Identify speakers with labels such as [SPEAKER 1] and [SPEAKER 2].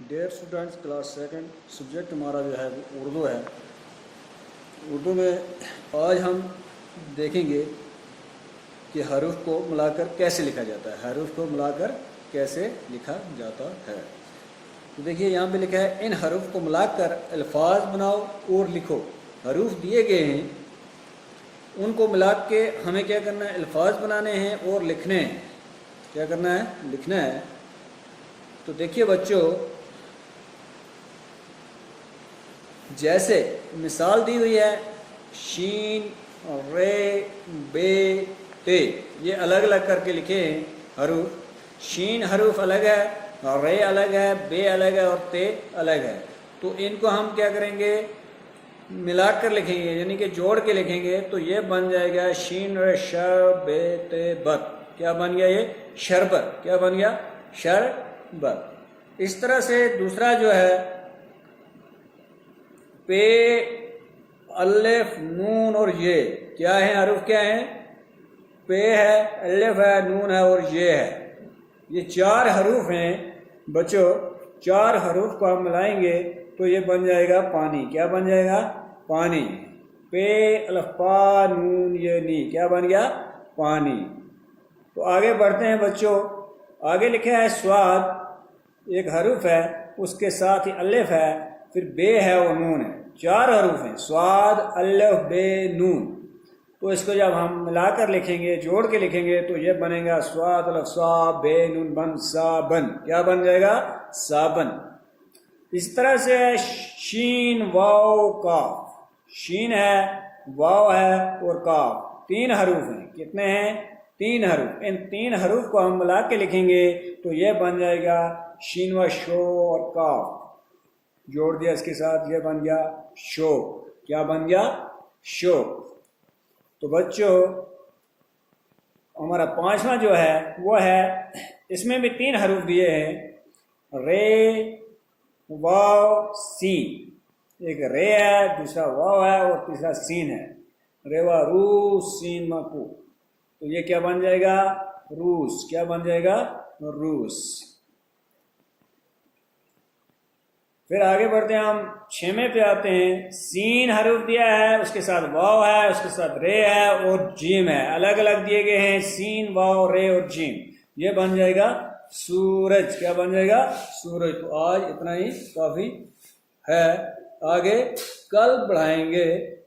[SPEAKER 1] Dear students class second subject ہمارا جو ہے وہ اردو ہے۔ اردو میں آج ہم دیکھیں گے کہ حروف کو ملا کر کیسے لکھا جاتا ہے۔ حروف کو ملا کر کیسے لکھا جاتا ہے، تو دیکھیے یہاں پہ لکھا ہے ان حروف کو ملا کر الفاظ بناؤ اور لکھو۔ حروف دیے گئے ہیں، ان کو ملا کے ہمیں کیا کرنا ہے، الفاظ بنانے ہیں اور لکھنے ہیں۔ کیا کرنا ہے، لکھنا ہے۔ تو دیکھیے بچوں، جیسے مثال دی ہوئی ہے شین، رے، بے، تے، یہ الگ الگ کر کے لکھے ہیں حروف۔ شین حروف الگ ہے، رے الگ ہے، بے الگ ہے اور تے الگ ہے۔ تو ان کو ہم کیا کریں گے، ملا کر لکھیں گے، یعنی کہ جوڑ کے لکھیں گے، تو یہ بن جائے گا شین رے شر بے تے بت۔ کیا بن گیا، یہ شربت۔ کیا بن گیا، شربت۔ اس طرح سے دوسرا جو ہے پے، الف، نون اور یہ کیا ہیں، حروف کیا ہیں، پے ہے، الف ہے، نون ہے اور یہ ہے۔ یہ چار حروف ہیں بچوں۔ چار حروف کو ہم ملائیں گے تو یہ بن جائے گا پانی۔ کیا بن جائے گا، پانی۔ پے، الف، پا، نون، یہ نی، کیا بن گیا، پانی۔ تو آگے بڑھتے ہیں بچوں۔ آگے لکھا ہے سواد، ایک حروف ہے، اس کے ساتھ ہی الف ہے، پھر بے ہے اور نون ہے۔ چار حروف ہیں، سواد، الف، بے، نون۔ تو اس کو جب ہم ملا کر لکھیں گے، جوڑ کے لکھیں گے، تو یہ بنے گا سواد، الف، سا، بے، نون، بن، صابن۔ کیا بن جائے گا، صابن۔ اس طرح سے شین، واو، کاف۔ شین ہے، واو ہے اور کاف، تین حروف ہیں۔ کتنے ہیں، تین حروف۔ ان تین حروف کو ہم ملا کے لکھیں گے تو یہ بن جائے گا شین و شو اور کاف، جوڑ دیا اس کے ساتھ، یہ بن گیا شو۔ کیا بن گیا، شو۔ تو بچوں ہمارا پانچواں جو ہے وہ ہے، اس میں بھی تین حروف دیے ہیں، رے، واو، سین۔ ایک رے ہے، دوسرا واو ہے اور تیسرا سین ہے۔ ریوا، روس، سین، مکو۔ تو یہ کیا بن جائے گا، روس۔ کیا بن جائے گا، روس۔ پھر آگے بڑھتے ہیں، ہم چھویں پہ آتے ہیں۔ سین حروف دیا ہے، اس کے ساتھ واو ہے، اس کے ساتھ رے ہے اور جیم ہے۔ الگ الگ دیے گئے ہیں، سین، واو، رے اور جیم۔ یہ بن جائے گا سورج۔ کیا بن جائے گا، سورج۔ تو آج اتنا ہی کافی ہے، آگے کل بڑھائیں گے۔